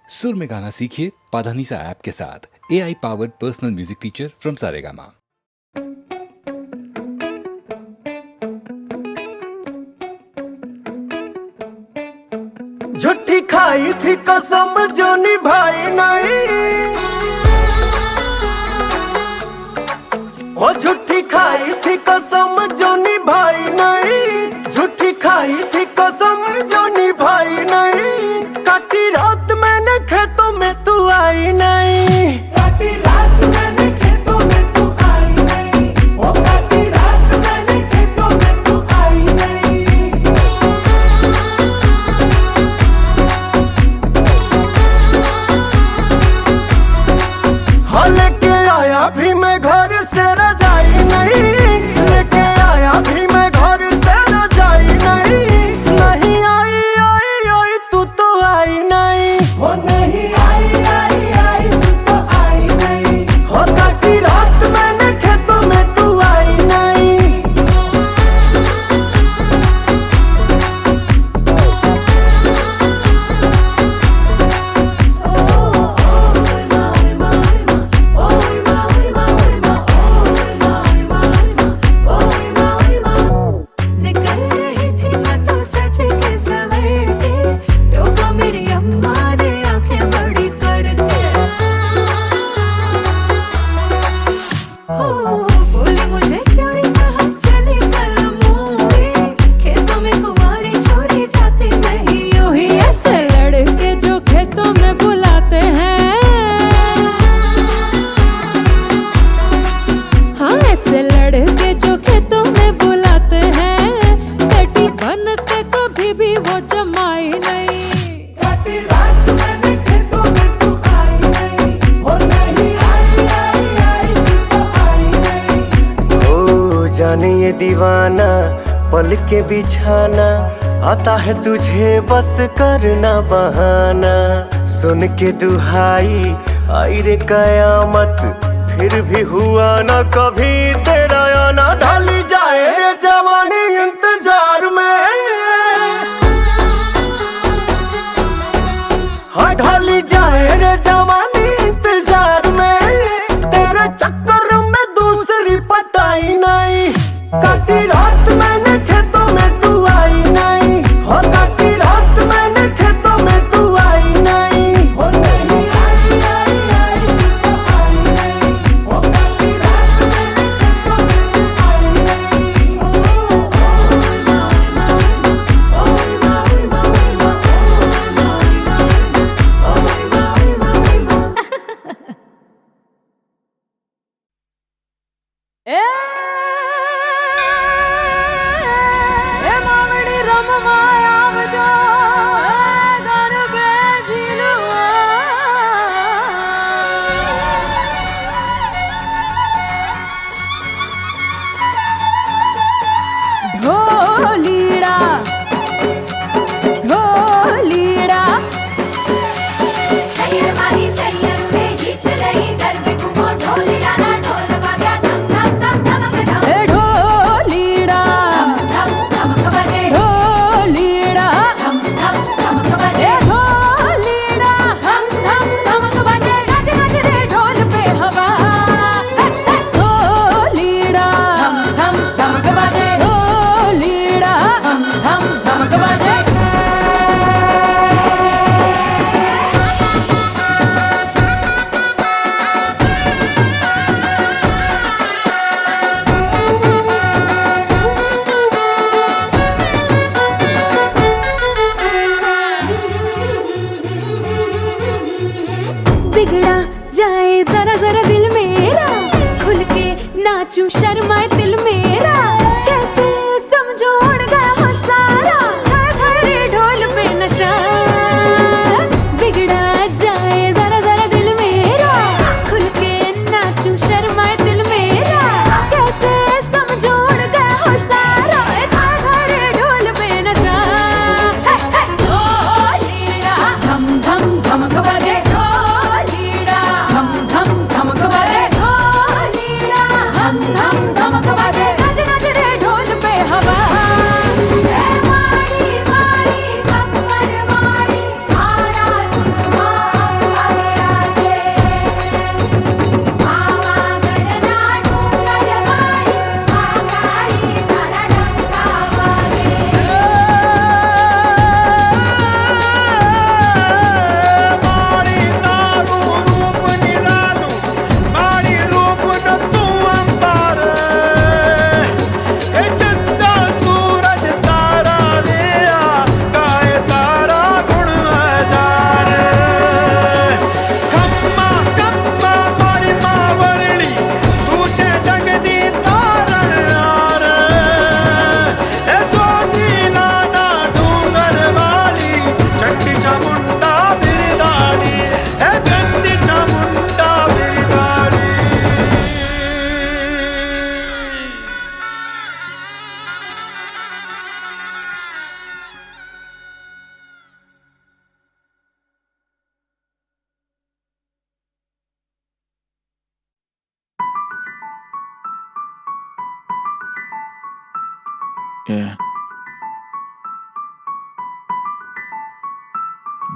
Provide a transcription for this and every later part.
सुर में गाना सीखिए पाधानीसा ऐप के साथ। AI powered personal music teacher from Saregama. झूठी खाई थी कसम जो निभाई नहीं, ओ झूठी खाई थी कसम जो निभाई नहीं, झूठी खाई थी कसम जो निभाई नहीं। काटी रात मैंने खेतों में तू आई नहीं, काटी रात मैंने खेतों में तू आई नहीं, ओ काटी रात मैंने खेतों में तू आई नहीं। हाँ लेके आया भी मैं घर से रजाई नहीं, लेके आया भी मैं घर से रजाई नहीं। नहीं आई आई आई तू तो आई नहीं, वो नहीं आई आई आई तू तो आई नहीं, हो काटी रात मैंने खेतों में तू आई नहीं। निकल रही थी मैं तो सच के सवर के, टोका मेरी अम्मा ने आंखें बड़ी करके। हो बोले मुझे क्यों रे कहा चली कल मूवी, खेतों में कुंवारी छोरी जाती नहीं यूं ही। ऐसे लड़के जो खेतों में बुलाते हैं, हाँ ऐसे लड़के जो खेतों में बुलाते हैं, कटी बनते कभी भी वो जमाई नहीं। काटी रात मैंने खेतों में तू आई नहीं, हो नहीं आई आई आई तू तो आई नहीं। ओ जाने ये दीवाना पल के बिछाना, आता है तुझे बस करना बहाना। सुन के दुहाई आई रे कयामत, फिर भी हुआ ना कभी तेरा आना। ढाली जाए रे जवानी इंतजार में, हाँ ढाली जाए रे जवानी इंतजार में। तेरे चक्कर में दूसरी पटाई नहीं, काटी रात मैंने खेतों में तू आई नहीं, हो काटी रात मैंने खेतों में तू आई नहीं। हो नहीं आई आई आई तू तो आई नहीं, हो काटी रात मैंने खेतों में तू आई नहीं। ए मावड़ी रमवाया बजो, ए घर बेझिलवा। ढोलीड़ा ढोलीड़ा सैयर मारी सैयर में ही चलई गरबे घुमो ढोल डाना ढोल बाजा धम धम धम धमक धम ए ढोलीड़ा धम धमक बजे ढोलीड़ा धम धम धमक बजे ए ढोलीड़ा हम धम धमक बजे। गज गज रे ढोल पे हवा, ढोलीड़ा धम धम धमक बजे ढोलीड़ा धम धम धमक बजे। बिगड़ा जाए जरा जरा दिल मेरा, खुल के नाचूं शर्माए दिल मेरा। कैसे समझो उड़ गया होश सारा, छाया छाया रे ढोल पे नशा। बिगड़ा जाए जरा जरा दिल मेरा, खुल के नाचूं शर्माए दिल मेरा। कैसे समझो उड़ गया होश सारा, छाया छाया रे ढोल पे नशा। ढोलीड़ा धम धम धमक बजे ढोलीड़ा धम धम धमक बजे ढोलीड़ा धम धम धमक बजे। Yeah.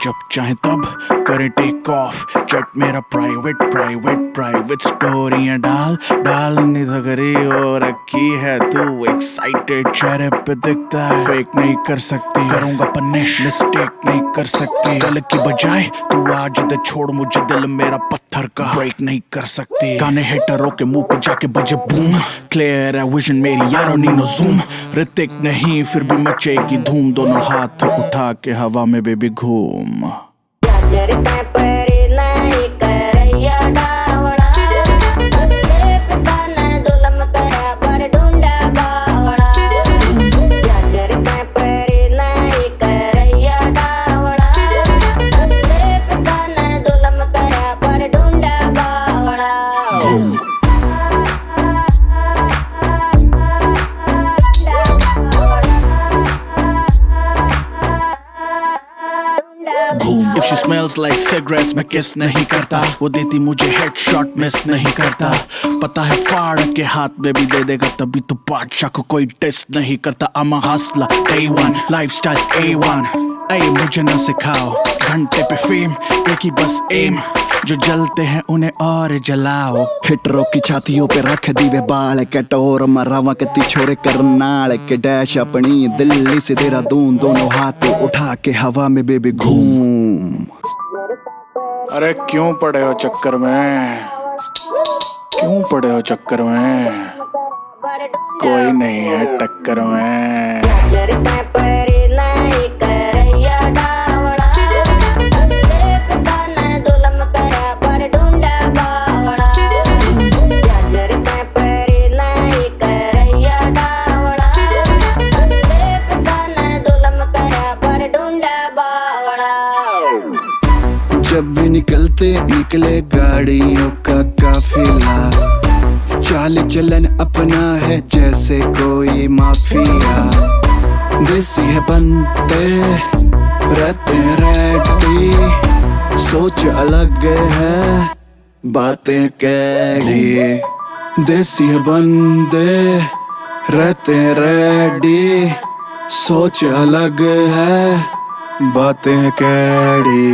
जब चाहे तब करे टेक ऑफ जेट मेरा प्राइवेट स्टोरियां डालनी सकरी हो रखी है तू एक्साइटेड चेहरे पे दिखता है फेक नहीं कर सकती करूंगा पनिश मिस्टेक नहीं कर सकती गल की बजाय तू आज दे छोड़ मुझे दिल मेरा पत्थर का ब्रेक नहीं कर सकती गाने हेटरों के मुंह पे जाके बजे बूम क्लियर है विजन मेरी यारों नी नो जूम ऋतिक नहीं फिर भी मचेगी धूम दोनों हाथ उठा के हवा में बेबी घूम जरता पर नहीं करैया डावड़ा देखता ना जुल्म करा पर ढूंढा बावड़ा जरता पर नहीं करैया डावड़ा देखता ना जुल्म करा पर ढूंढा बावड़ा If she smells like cigarettes मैं किस नहीं करता वो देती मुझे हेडशॉट मिस नहीं करता पता है फाड़ के हाथ में भी दे देगा तभी तो बादशाह को कोई टेस्ट नहीं करता I'm a hustler day one lifestyle A1 ऐ मुझे न सिखाओ घंटे पे फेम एक ही बस एम जो जलते हैं उन्हें और जलाओ हिटरों की छातियों पे रख दीवे बाल के टोर मरावा के तिछोरे करनाल के डैश अपनी दिल्ली से देहरादून दोनों हाथ उठा के हवा में बेबी घूम अरे क्यों पड़े हो चक्कर में क्यों पड़े हो चक्कर में कोई नहीं है टक्कर में जरता पर नहीं करैया डावड़ा देखता ना जुल्म करा पर ढूंढा बावड़ा जरता पर नहीं करैया डावड़ा देखता ना जुल्म करा पर ढूंढा बावड़ा जब भी निकले गाड़ियों का काफिला चाल चलन अपना है जैसे कोई माफिया देसी है बनते रहते रेडी सोच अलग है बातें कैडी देसी है बंदे रहते रेडी सोच अलग है बातें कैडी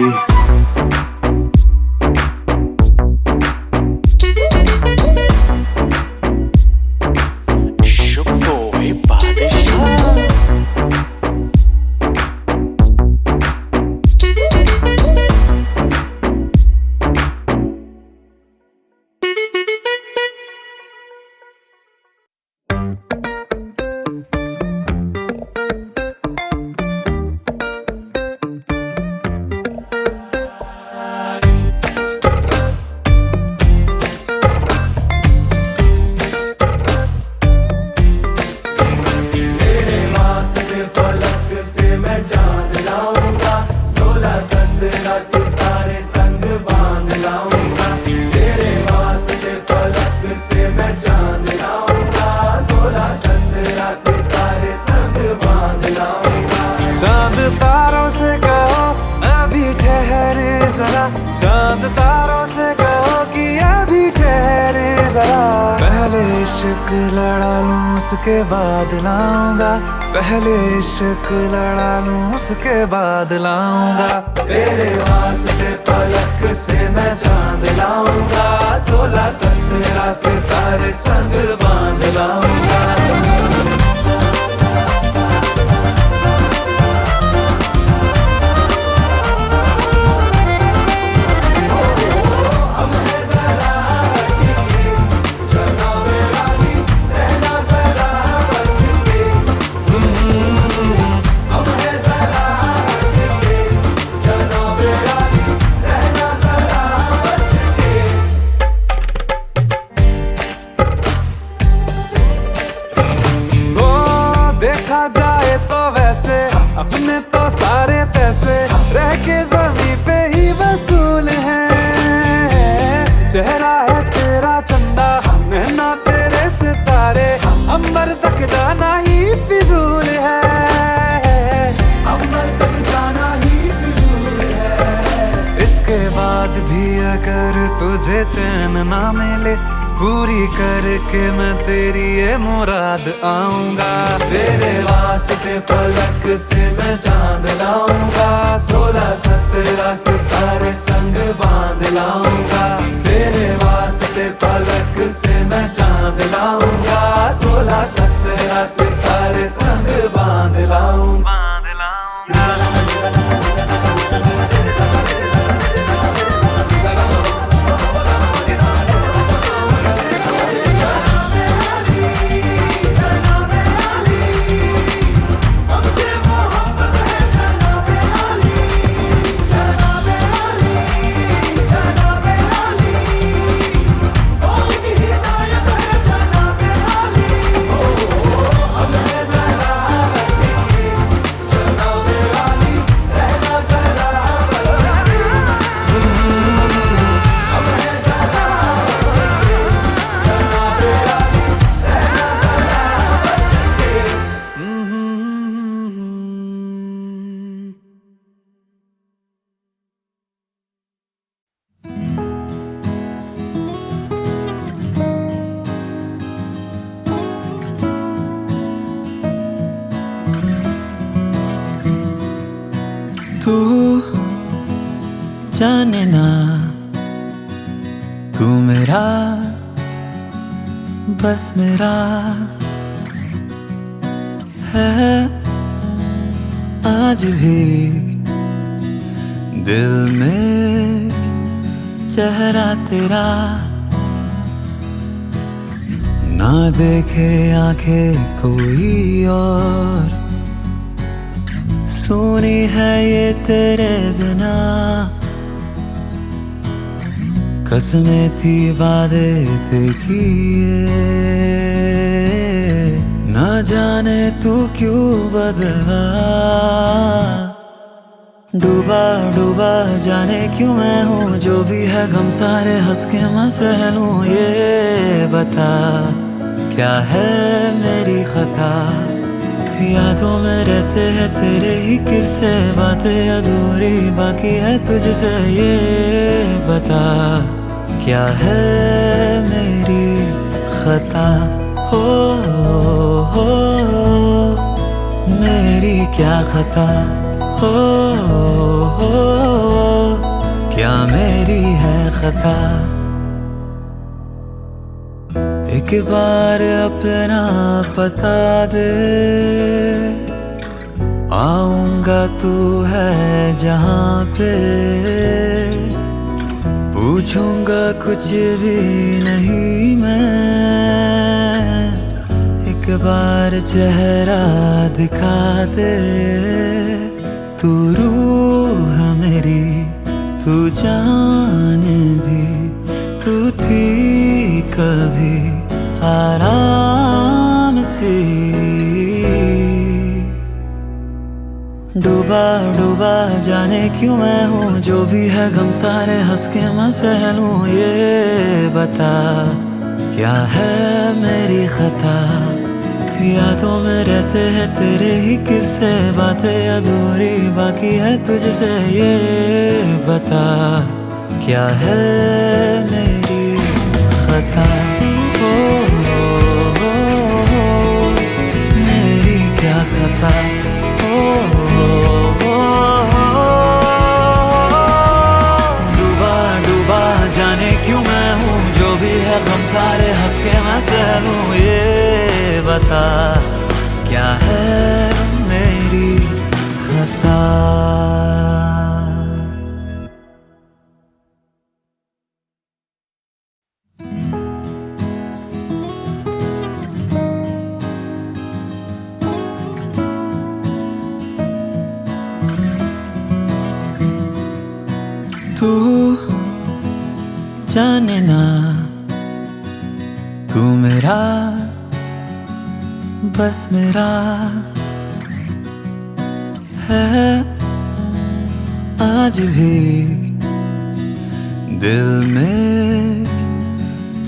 चांद तारों से कहो अभी ठहरे जरा चांद तारों से कहो कि अभी ठहरे जरा पहले इश्क लड़ा लूं उसके बाद लाऊंगा पहले इश्क लड़ा लूं उसके बाद लाऊंगा तेरे वास्ते फलक से मैं चांद लाऊंगा 16-17 सितारे संग बांध लाऊंगा देखा जाए तो वैसे अपने तो सारे पैसे रह के जमीन पे ही वसूल हैं चेहरा है तेरा चंदा नैना तेरे सितारे अंबर तक जाना ही फिजूल है अंबर तक जाना ही फिजूल है इसके बाद भी अगर तुझे चैन ना मिले पूरी करके मैं तेरी ये मुराद आऊंगा। तेरे वास्ते फलक से मैं चांद लाऊंगा, 16-17 सितारे संग बांध लाऊंगा। तेरे वास्ते फलक से मैं चांद लाऊंगा, 16-17 सितारे संग बांध लाऊंगा। तू जाने ना, तू मेरा बस मेरा है आज भी दिल में चेहरा तेरा। ना देखे आंखें कोई और, सुनी है ये तेरे बिना। कसमें थी वादे थे किए, ना जाने तू क्यों बदला। डूबा डूबा जाने क्यों मैं हूँ, जो भी है गम सारे हंस के मैं सह लूं। ये बता क्या है मेरी खता, यादों में रहते हैं तेरे ही किस्से। बातें अधूरी बाकी है तुझसे, ये बता क्या है मेरी खता। हो मेरी क्या खता, हो क्या मेरी है खता। एक बार अपना बता दे, आऊंगा तू है जहाँ पे। पूछूंगा कुछ भी नहीं मैं, एक बार चेहरा दिखा दे। तू रूह मेरी, तू जान भी, तू थी कभी आराम से। डूबा डूबा जाने क्यों मैं हूँ, जो भी है गम सारे हंस के मैं सह लूं। ये बता क्या है मेरी खता, यादों में रहते हैं तेरे ही किस्से। बातें अधूरी बाकी है तुझसे, ये बता क्या है मेरी खता। मेरी क्या खता, डूबा डूबा जाने क्यों मैं हूँ, जो भी है गम सारे हंस के मैं सह लूं। ये बता क्या है मेरी खता। तू जाने ना, तू मेरा बस मेरा है आज भी दिल में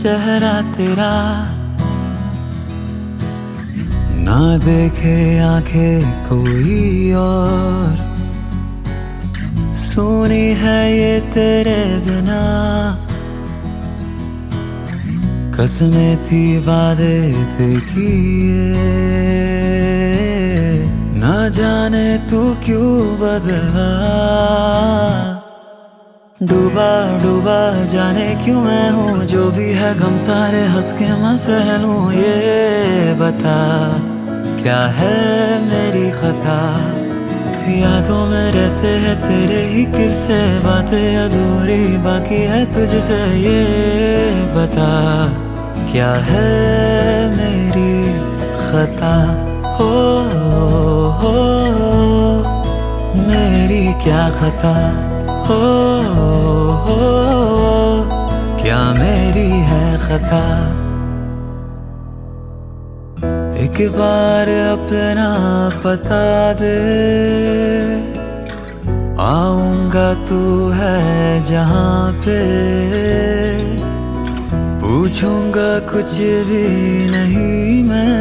चेहरा तेरा। ना देखे आंखें कोई और, सुनी है ये तेरे बिना। कसमें थी वादे थे किए, ना जाने तू क्यों बदला। डूबा डूबा जाने क्यों मैं हूँ, जो भी है गम सारे हंस के मैं सह लूं। ये बता क्या है मेरी खता, यादों में रहते हैं तेरे ही किस्से, बातें अधूरी बाकी है तुझसे। ये बता क्या है मेरी खता, हो मेरी क्या खता, हो क्या मेरी है खता। एक बार अपना बता दे, आऊंगा तू है जहाँ पे, पूछूंगा कुछ भी नहीं मैं।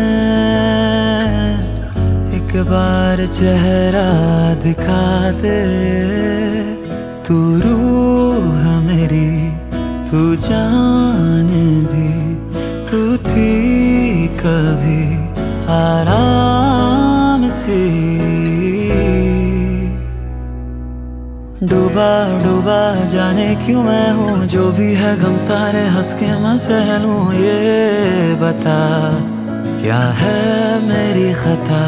एक बार चेहरा दिखा दे, तू रूह मेरी, तू जान भी, तू थी कभी आराम सी। डूबा डूबा जाने क्यों मैं हूँ, जो भी है गम सारे हंस के मैं सह लूं। ये बता क्या है मेरी खता,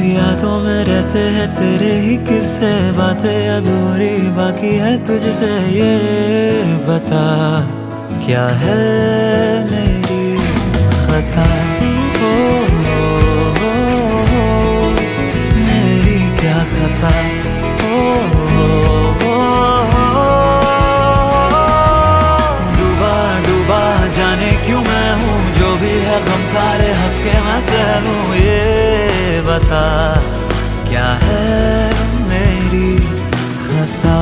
यादों में रहते हैं तेरे ही किस्से, बातें अधूरी बाकी है तुझसे। ये बता क्या है मेरी खता, हो मेरी क्या खता, हो डूबा डूबा जाने क्यों मैं हूँ, जो भी है गम सारे हंस के मैं सह लूं। ये बता क्या है मेरी खता।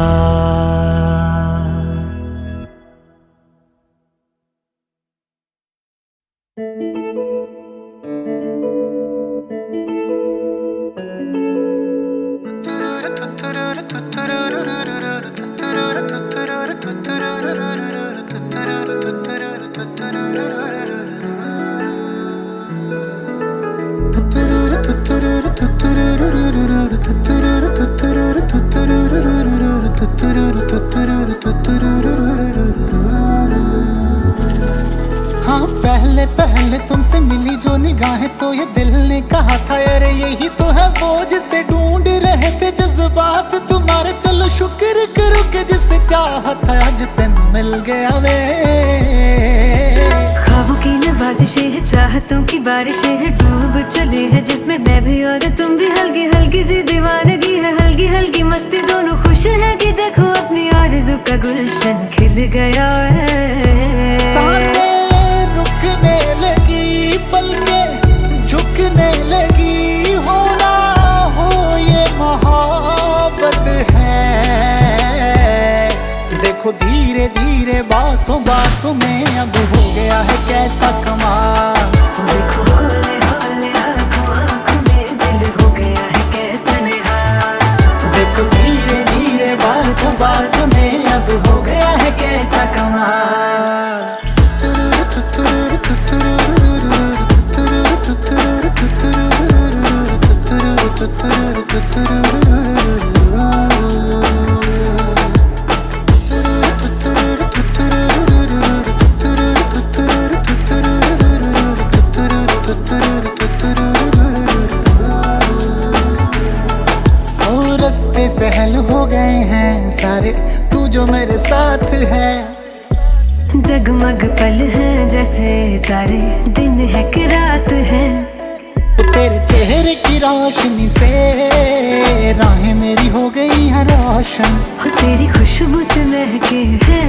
हाँ पहले पहले तुमसे मिली जो निगाहें, तो ये दिल ने कहा था अरे यही तो है वो जिसे ढूंढ रहे थे जज्बात तुम्हारे। चलो शुक्र करो कि जिसे चाहा था आज तेन मिल गया वे। ख्वाबों की नवाजिशें है, चाहतों की बारिशें है, डूब चले हैं जिसमें मैं भी और तुम भी। हल्की हल्की सी दीवानगी है, हल्की हल्की मस्ती, दोनों खुश है कि देखो अपनी आरज़ू का गुलशन खिल गया है। सांसें रुकने लगी, पलकें झुकने लगी, होना हो ये मोहब्बत है। देखो धीरे धीरे बातों बातों में अब हो गया है कैसा कमाल। देखो हौले हौले आँखों आँखों में दिल हो गया है कैसा निहाल। देखो धीरे धीरे बातों बातों में अब हो गया है कैसा कमाल। रास्ते सहल हो गए हैं सारे, तू जो मेरे साथ है। जगमग पल है जैसे तारे, दिन है कि रात है। तेरे चेहरे की रोशनी से राहें मेरी हो गई हैं रोशन। तेरी खुशबू से महके है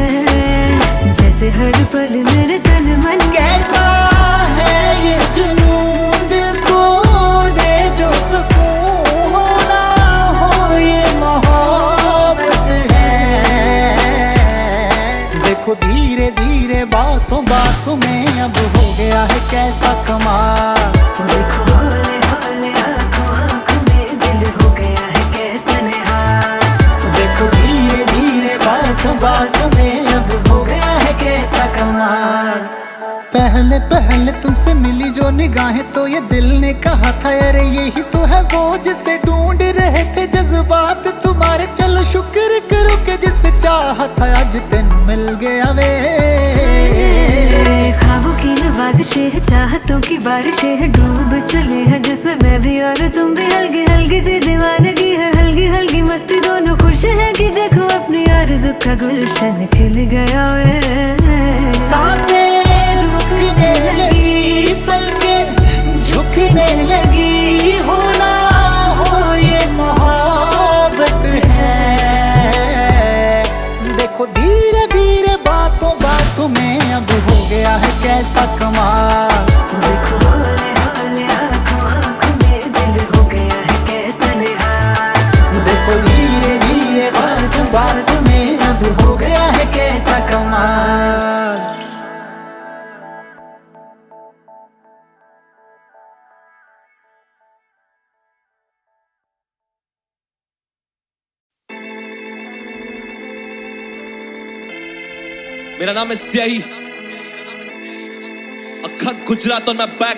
जैसे हर पल मेरे तन मन। कैसा है ये जुनून दिल को दे जो सुकून, होना हो ये मोहब्बत है। देखो धीरे धीरे बातों बातों में अब हो गया है कैसा कमाल। देखो हौले हौले आँखों आँखों में दिल हो गया है कैसा निहाल। देखो धीरे धीरे बातों बातों में अब हो गया है कैसा कमाल। पहले पहले तुमसे मिली जो निगाहें तो ये दिल ने कहा था अरे यही तो है वो जिसे ढूंढ रहे थे जज्बात तुम्हारे। चलो शुक्र करो कि जिसे चाहा था आज तेन मिल गया वे। ख्वाबों की नवाज़िशें है, चाहतों की बारिशें है, डूब चले हैं जिसमें मैं भी और तुम भी। हल्की हल्की सी दीवानगी है, हल्की हल्की मस्ती, दोनों खुश है कि देखो अपनी आरज़ू का गुलशन खिल गया वे। सांसें रुकने लगी, पलकें झुकने लगी, होना हो ये मोहब्बत है। देखो धीरे धीरे बातों बातों में अब हो गया है कैसा कमाल। देखो हौले हौले आँखों आँखों में दिल हो गया है कैसा निहाल। देखो धीरे धीरे बातों बातों में अब हो गया है कैसा कमाल। मेरा नाम है स्याही, अखा गुजरात और मैं बैक।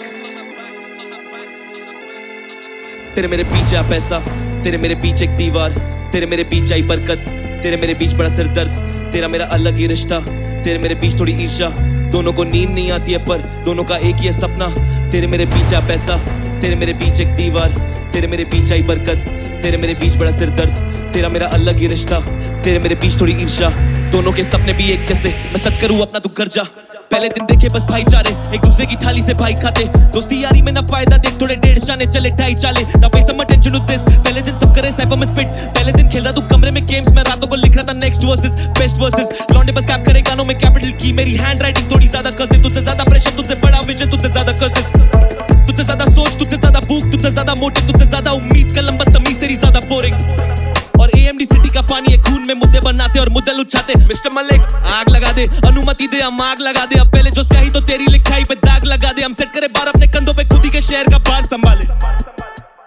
तेरे मेरे पीछे आ पैसा, तेरे मेरे पीछे एक दीवार, तेरे मेरे बीच आई बरकत, तेरे मेरे बीच बड़ा सिर दर्द, तेरा मेरा अलग ही रिश्ता, तेरे मेरे बीच थोड़ी ईर्ष्या। दोनों को नींद नहीं आती है पर दोनों का एक ही है सपना। तेरे मेरे पीछे आ पैसा, तेरे मेरे बीच एक दीवार, तेरे मेरे बीच आई बरकत, तेरे मेरे बीच बड़ा सिर दर्द, तेरा मेरा अलग ही रिश्ता, तेरे मेरे बीच थोड़ी ईर्ष्या। दोनों के सपने भी एक जैसे, मैं सच करूं अपना तू कर जा। पहले दिन देखे बस भाईचारे, एक दूसरे की थाली से भाई खाते, दोस्ती यारी में ना फायदा देख, थोड़े डेढ़ शाने चले ढाई चाले ना पैसा मैं टेंशन विद दिस। पहले दिन सब करे साइपर में स्पिट, पहले दिन खेल रहा तू कमरे में गेम्स, मैं रातों को लिख रहा था नेक्स्ट वर्सेस बेस्ट वर्सेस। लौंडे बस कैप करे गानों में कैपिटल की, मेरी हैंड राइटिंग थोड़ी ज्यादा कर्सिव, तुझसे ज्यादा प्रेशर, तुझसे बड़ा विजन, तुझसे ज्यादा कर्सेस, तुझसे ज्यादा सोच, तुझसे ज्यादा भूख, तुझसे ज्यादा मोटिव, तुझसे ज्यादा उम्मीद, कलम बदतमीज तेरी ज्यादा बोरिंग। और AMD सिटी का पानी है खून में, मुद्दे बनाते और मुद्दे उछाते। मिस्टर मलिक आग लगा दे, अनुमति दे हम आग लगा दे। अब पहले जो स्याही तो तेरी लिखाई पे दाग लगा दे। हम सेट करे बार अपने कंधों पे, खुद ही के शहर का बार संभाले।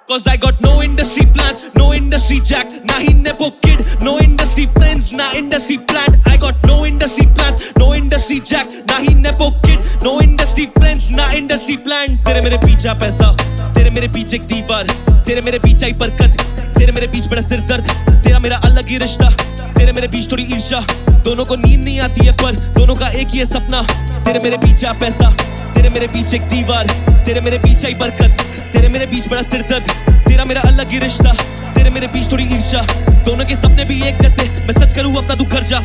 Cause I got no industry plans, no industry jack, na hi nepo kid, no industry friends, na industry plan. I got no industry plans, no industry jack, na hi nepo kid, no industry friends, na industry plan. तेरे मेरे पीछे पैसा, तेरे मेरे पीछे एक दीवार, तेरे मेरे पीछे आई बरकत, तेरे मेरे बीच बड़ा सिर दर्द, तेरा मेरा अलग ही रिश्ता, तेरे मेरे बीच थोड़ी ईर्ष्या। दोनों को नींद नहीं आती है पर दोनों का एक ही है सपना। तेरे मेरे पीछे पैसा, तेरे मेरे बीच एक दीवार, तेरे मेरे बीच आई बरकत, तेरे मेरे बीच बड़ा सिर दर्द, तेरा मेरा अलग ही रिश्ता, तेरे मेरे बीच थोड़ी ईर्ष्या। दोनों के सपने भी एक जैसे, मैं सच करूं अपना तू घर जा।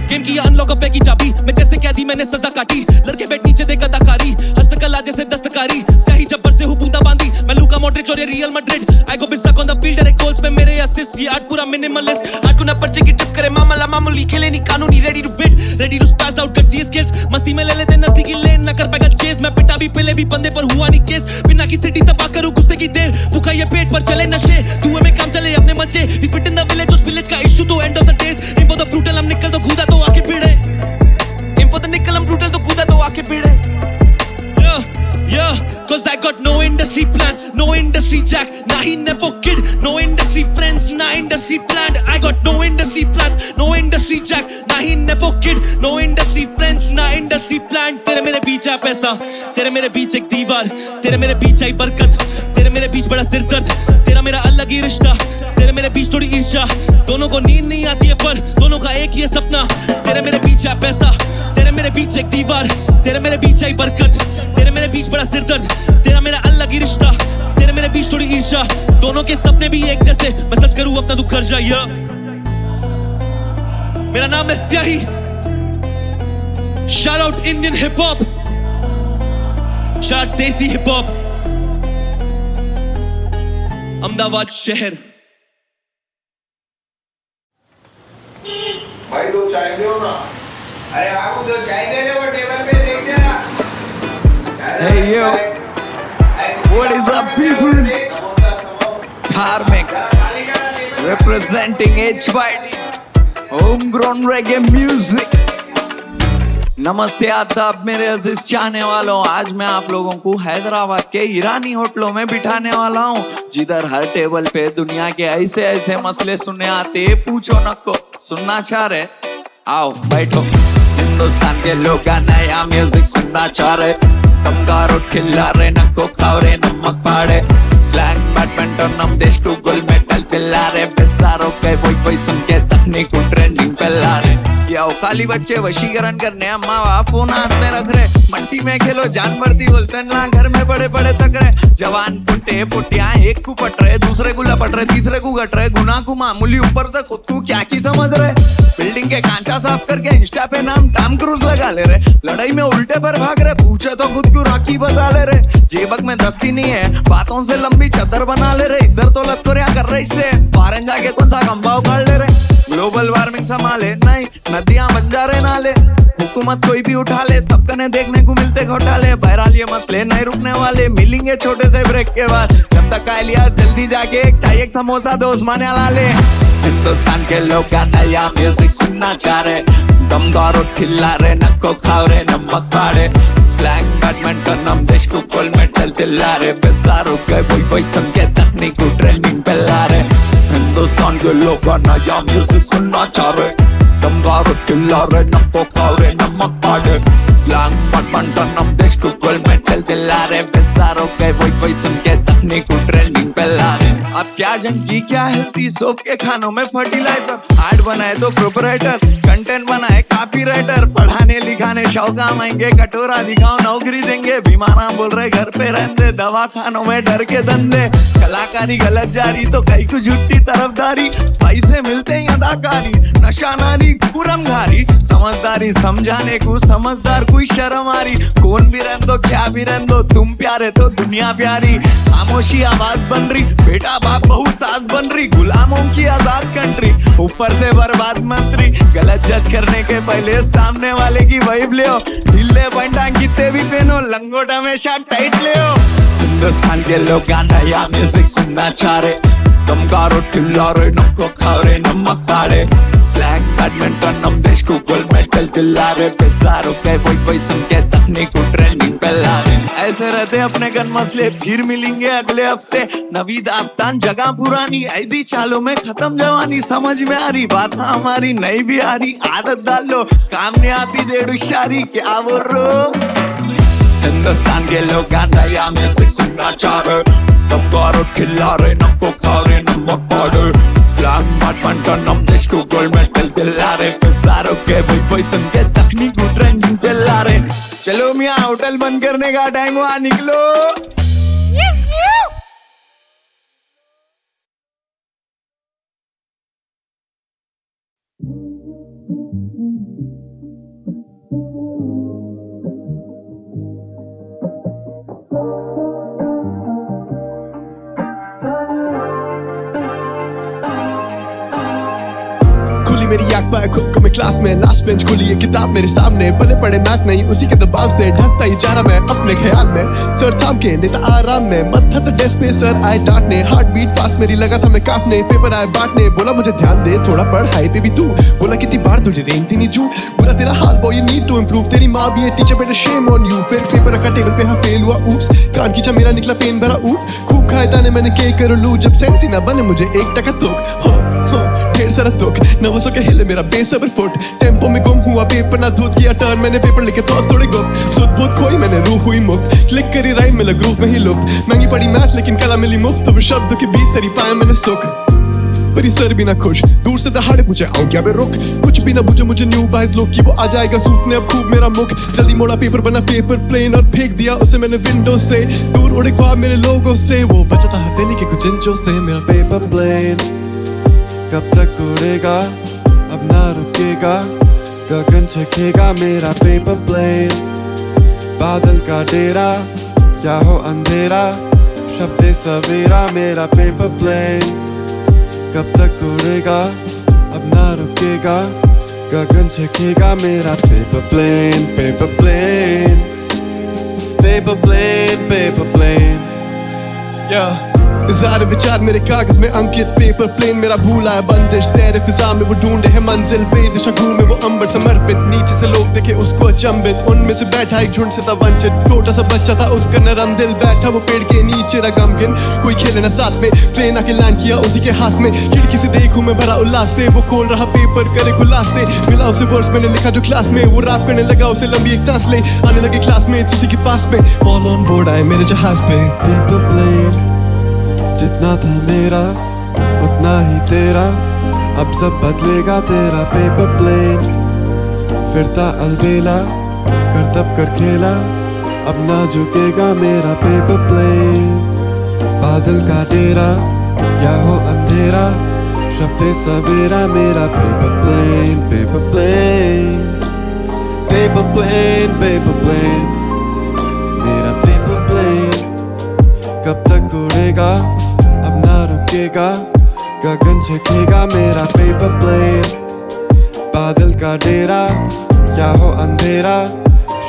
गेम की अनलॉक अप की चाबी, मैं जैसे कैदी मैंने सजा काटी, लड़के बैठ नीचे देख अदाकारी, हस्तकला जैसे दस्तकारी, सही जब्बर से हूं बूंदा बांदी। मैं लूका मॉड्रिच और ये real Madrid, I go Bissa on the field, direct goals में मेरे असिस्ट। ये आर्ट पूरा मिनिमलिस्ट, आर्ट ना पर्चे की टिप करे मामला मामूली, खेले नहीं कानूनी, ready to bit, ready to space out, कट सी स्किल्स, मस्ती में ले लेते नजदीकी लेन, ना कर पाएगा चेस। मैं पिटा भी पहले भी बंदे पर हुआ नहीं केस, बिना की सिटी तबाह करूं गुस्से की देर, भूखा ये पेट पर चले नशे, धुएं में काम चले अपने मजे। We spit in the village, उस विलेज का इशू तो end of the days. In for the brutal हम निकल तो कूदा तो आके भिड़े, इन फॉर द निकल हम ब्रूटल तो कूदा तो आके भिड़े। Yeah, cause I got no industry plans, no industry jack, nah he never kid, no industry friends, nah industry planned. I got no industry plans, no industry jack, nah he never kid, no industry friends, nah industry planned. तेरे मेरे बीच है पैसा, तेरे मेरे बीच एक दीवार, तेरे मेरे बीच आई बरकत, तेरे मेरे बीच बड़ा सिर दर्द, तेरा मेरा अलग ही रिश्ता, तेरे मेरे बीच थोड़ी ईर्ष्या। दोनों को नींद नहीं आती है पर दोनों का एक ही है सपना। तेरे मेरे बीच है पैसा, तेरे मेरे बीच एक दीवार, तेरे मेरे बीच आई बरकत, तेरे मेरे बीच बड़ा सिर दर्द, तेरा मेरा अलग ही रिश्ता, तेरे मेरे बीच थोड़ी ईर्ष्या। दोनों के सपने भी एक जैसे, मैं सच करूं अपना तू कर जा। मेरा नाम है स्याही, shout out Indian hip hop, shout देसी हिप हॉप, अहमदाबाद शहर। भाई दो चाय दो ना। अरे आपको दो चाय दे रहे, वो टेबल पे देख देना। Hey yo, what is up people? Dharmik, representing HYD, homegrown reggae music. नमस्ते आदाब मेरे अजीज चाहने वालों, आज मैं आप लोगों को हैदराबाद के ईरानी होटलों में बिठाने वाला हूँ, जिधर हर टेबल पे दुनिया के ऐसे ऐसे मसले सुनने आते, पूछो नको। सुनना चाह रहे? आओ बैठो। हिंदुस्तान के लोग नया म्यूजिक सुनना चाह रहे, कमगार खिला रहे, नको खाओ रे नमक पाड़े, स्लैंग बैडमिंटन हम देश को गोल्ड मेडल दिला रहे, बेसारों के वही सुन के तकनीक को ट्रेंडिंग पे ला रहे। या काली बच्चे वशीकरण करने अम्मा बाप फोन हाथ में रख रहे, मट्टी में खेलो जानवरती बोलते ना, घर में बड़े बड़े तक रहे, जवान पुट्टे पुटिया एक को पट रहे, दूसरे को लपट रहे, तीसरे को गट रहे, गुना को मामूली ऊपर से खुद को क्या की समझ रहे, बिल्डिंग के कांचा साफ करके इंस्टा पे नाम टॉम क्रूज लगा ले रहे, लड़ाई में उल्टे पर भाग रहे, पूछे तो खुद को राखी बता ले रहे, जेबक में दस्ती नहीं है बातों से लंबी चादर बना ले रहे, इधर तो लत को क्या कर रहे, इससे फॉरेन जाके कौन सा खंबा उखाड़ ले रहे, ग्लोबल वार्मिंग संभाले नहीं, नदियां बंजारे नाले, हुकूमत कोई भी उठा ले, सब कने देखने को मिलते घोटाले, बहरहाल ये मसले नहीं रुकने वाले, मिलेंगे छोटे से ब्रेक के बाद, जब तक आलिया जल्दी जाके एक चाय एक समोसा दो उस्मानिया ला ले। हिंदुस्तान के लोग नया म्यूजिक सुनना चाह रहे, दमदार खिला रहे, नको खाओ रे नमक पाड़े, स्लैंग बैडमिंटन हम देश को गोल्ड मेडल दिला रहे, बेसारों के वही सुन के तकनीक को ट्रेंडिंग पे ला रहे। हिंदुस्तान के लोग नया म्यूजिक सुनना चाह रहे, दमदार खिला रहे, नको खाओ रे नमक पाड़े, स्लैंग बैडमिंटन हम देश को गोल्ड मेडल दिला रहे, बेसारों के वही सुन के तकनीक को ट्रेंडिंग पे ला रहे। अब क्या जंगी क्या हेल्थी, सोप के खानों में फर्टिलाइजर, आर्ट बनाए तो प्रोपराइटर, कंटेंट बनाए कॉपीराइटर, पढ़ाने लिखाने शौका महंगे, कटोरा दिखाओ नौकरी देंगे, बीमारा बोल रहे घर पे रहने, दवा खानों में डर के धंधे, कलाकारी गलत जारी तो कई को झुट्टी तरफदारी, पैसे मिलते ही अदाकारी, नशा नारी पूरम घारी, समझदारी समझाने को समझदार कोई शर्म आ रही, कौन भी रहन दो क्या भी रहन दो, तुम प्यारे तो दुनिया प्यारी, खामोशी आवाज बन रही, बेटा बाप बहू सास बन रही, गुलामों की आजाद कंट्री, ऊपर से बर्बाद मंत्री, गलत जज करने के पहले सामने वाले की वाइब ले, ढीले पैंटा कितने भी पहनो, लंगोट हमेशा टाइट ले। हिंदुस्तान के लोग नया म्यूजिक सुनना चाह रहे, कमगार खिला रहे, नको खाओ रे नमक पाड़े, स्लैंग बैडमिंटन हम देश को गोल्ड मेडल दिला रहे, बेसारों के वही सुन के तकनीक को ट्रेंडिंग पे ला रहे। ऐसे रहते अपने गन मसले, फिर मिलेंगे अगले हफ्ते, नवी दास्तान जगह पुरानी, ऐदी चालों में खत्म जवानी, समझ में आ रही बात हमारी नहीं भी आ रही, आदत डाल लो काम नहीं आती डेढ़ शारी, क्या बोल रहे। हिंदुस्तान के लोग नया म्यूजिक सुनना चाह रहे, कमगार खिला रहे, नको खाओ रे नमक पाड़े, स्लैंग बैडमिंटन हम देश को गोल्ड मेडल दिला रहे, बेसारों के वही सुन के तकनीक को ट्रेंडिंग पे ला रहे। चलो मियां होटल बंद करने का टाइम हुआ, निकलो। मेरी आँख पाए खुद को मैं क्लास में, लास्ट बेंच खुली ये किताब मेरे सामने, पले पड़े मैथ नहीं उसी के दबाव से, ढसता ही जा रहा मैं अपने ख्याल में, सर थाम के लेता आराम में, मत था तो डेस्क पे सर आए डांटने, हार्ट बीट फास्ट मेरी लगा था मैं कांपने, पेपर आए बांटने, बोला मुझे ध्यान दे थोड़ा पढ़ाई पे भी तू, बोला कितनी बार तुझे रेंगती नहीं जू, बोला तेरा हाल boy you need to improve, तेरी माँ भी है टीचर बेटा शेम ऑन यू, फिर पेपर रखा टेबल पे हाँ फेल हुआ ऊप्स, कान खींचा मेरा निकला पेन भरा ऊफ, खूब खाए ताने मैंने केक कर लू, जब सेंस ही ना बने मुझे 1 टका तुक, ढेर सारा तुक, नवसों के हिले मेरा बेसब्र फुट, टेम्पो में गुम हुआ पेपर ना धूत किया टर्न, मैंने पेपर लिखे तो थोड़े गुप्त, सुध बुध खोई मैंने रूह हुई मुक्त, क्लिक करी राइम मिला ग्रुप में ही लुफ्त, महंगी पड़ी मैथ लेकिन कला मिली मुफ्त, तो शब्द के बीत तेरी पाया मैंने सुख, परी सर भी ना खुश, दूर से दहाड़े पूछे आऊं क्या मैं रुक, कुछ भी ना बुझे मुझे न्यू बाइज लोग की वो आ जाएगा सूटने अब खूब मेरा मुख, जल्दी मोड़ा पेपर बना पेपर प्लेन और फेंक दिया उसे मैंने विंडो से, दूर उड़े ख्वाब मेरे लोगों से, वो बचा था हथेली के कुछ इंचों से, मेरा पेपर प्लेन कब तक उड़ेगा अब ना रुकेगा, गगन छकेगा मेरा पेपर प्लेन, बादल का डेरा क्या हो अंधेरा, शब्द सवेरा मेरा पेपर प्लेन, कब तक उड़ेगा अब ना रुकेगा, गगन छकेगा मेरा paper plane, paper plane, paper plane, paper plane, yeah। इज़हार विचार मेरे कागज में अंकित, पेपर प्लेन मेरा भूला है बंदिश, तेरे फिजा में वो ढूंढे है मंजिल, बेदिशा घूमे वो अंबर समर्पित, नीचे से लोग देखे उसको अचंभित, उनमें से बैठा एक झुंड से था वंचित, छोटा सा बच्चा था उसका नरम दिल, बैठा वो पेड़ के नीचे रहा गमगीन, कोई खेले ना साथ में, ट्रेन आके लैंड किया उसी के हाथ में, खिड़की से देखूं मैं भरा उल्लास से, वो खोल रहा पेपर करे खुलास से, मिला उसे वर्ड्स मैंने लिखा जो क्लास में, वो रैप करने लगा उसे लंबी एक सांस ले, आने लगे क्लास में उसी के पास में, ऑल ऑन बोर्ड आए मेरे जहाज पे। पेपर प्लेन जितना था मेरा उतना ही तेरा, अब सब बदलेगा तेरा। पेपर प्लेन फिरता अलबेला, कर तब कर खेला, अब ना झुकेगा मेरा। पेपर प्लेन बादल का डेरा या हो अंधेरा, शब्द सवेरा मेरा। Paper plane paper plane paper plane paper plane मेरा। पेपर प्लेन कब तक उड़ेगा, अब ना रुकेगा, गगन झुकेगा मेरा। पेपर प्लेन बादल का डेरा या हो अंधेरा,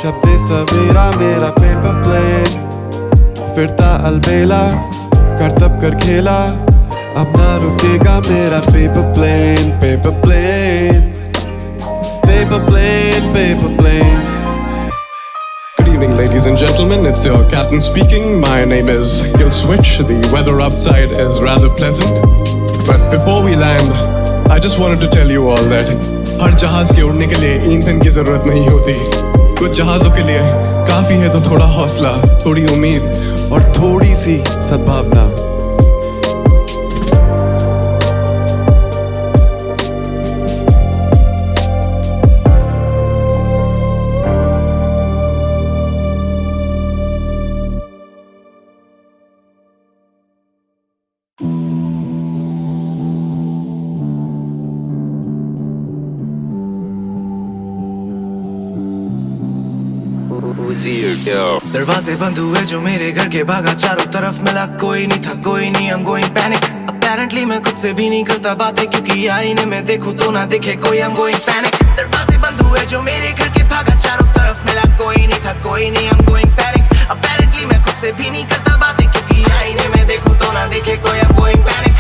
शब्द सवेरा मेरा। पेपर प्लेन फिरता अलबेला, कर तब कर खेला, अब ना रुकेगा मेरा। Paper plane paper plane paper plane paper plane. Good evening, ladies and gentlemen. It's your captain speaking. My name is Kill Switch. The weather outside is rather pleasant. But before we land, I just wanted to tell you all that हर जहाज के उड़ने के लिए ईंधन की जरूरत नहीं होती। कुछ जहाजों के लिए काफी है तो थोड़ा हौसला, थोड़ी उम्मीद और थोड़ी सी सद्भावना। दरवाजे बंद हुए जो मेरे घर के, भागा चारों तरफ मिला कोई नहीं था, कोई नहीं। I'm going panic. Apparently मैं खुद से भी नहीं करता बातें, क्योंकि आईने में देखूं तो ना दिखे कोई। I'm going panic. दरवाजे बंद हुए जो मेरे घर के, भागा चारों तरफ मिला कोई नहीं था, कोई नहीं। I'm going panic. Apparently मैं खुद से भी नहीं करता बातें, क्योंकि आईने में देखूं तो ना दिखे कोई। I'm going panic.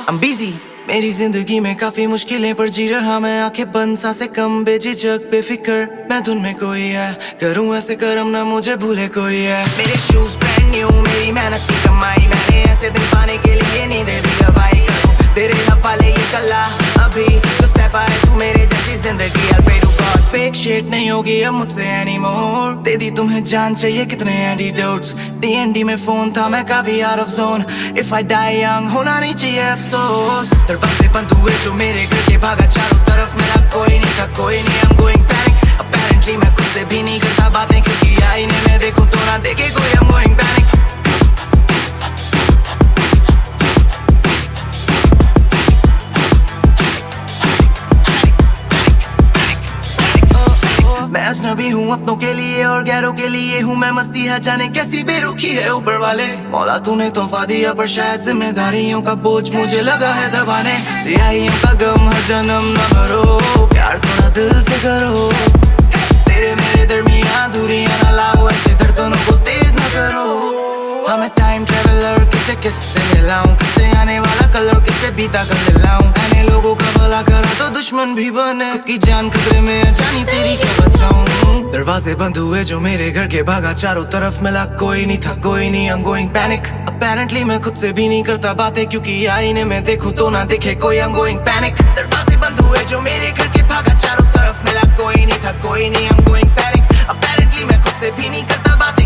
I'm busy. मेरी जिंदगी में काफी मुश्किलें पर जी रहा मैं, आंखें बंद सांसें कम, बेझिझक बेफिक्र मैं धुन में कोई है, करूं ऐसे करम ना मुझे भूले कोई है। मेरे शूज ब्रांड न्यू, मेरी मेहनत की कमाई, मैंने ऐसे दिन पाने के लिए नींद भी गवाई। करूं तेरे हवाले ये कला अभी तो सह पाए तू मेरे जैसी जिंदगी। I'll pray to God, fake शेट नहीं होगी अब मुझसे एनीमोर। दे दी तुम्हें जान, चाहिए कितने एंटीडोट्स। D&D में फोन था मैं काफी out of zone. If I die young होना नहीं चाहिए अफसोस। दरवाजे बंद हुए जो मेरे घर के, भागा चारों तरफ मिला कोई नहीं था, कोई नहीं। I'm going panic. Apparently मैं खुद से भी नहीं करता बातें, क्योंकि आईने में देखूं तो ना देखे कोई। I'm going panic. मैं अजनबी हूँ अपनों के लिए और गैरों के लिए हूँ मैं मसीहा, जाने कैसी बेरुखी है ऊपर वाले। मौला तूने तोहफा दिया पर शायद जिम्मेदारियों का बोझ मुझे लगा है दबाने। सियाहियों का गम हर जन्म न भरो, प्यार थोड़ा दिल से करो। तेरे मेरे दरमियान दूरियां न लाओ, ऐसे दर्दों को तेज न करो। हमें टाइम ट्रेवलर किसे किससे मिलाऊं, किसे आने वाला कलर किसे बीता कर दिलाऊं। मैंने लोगों का भला करा तो दुश्मन भी बने, खुद की जान खतरे में जानी तेरी क्या बचाऊं। दरवाजे बंद हुए जो मेरे घर के, भागा चारों तरफ मिला कोई नहीं था, कोई नहीं। I'm going panic. Apparently मैं खुद से भी नहीं करता बातें, क्योंकि आईने में देखूं तो ना दिखे कोई। I'm going panic. दरवाजे बंद हुए जो मेरे घर के, भागा चारों तरफ मिला कोई नहीं था, कोई नहीं। I'm going panic. Apparently मैं खुद से भी नहीं करता बातें,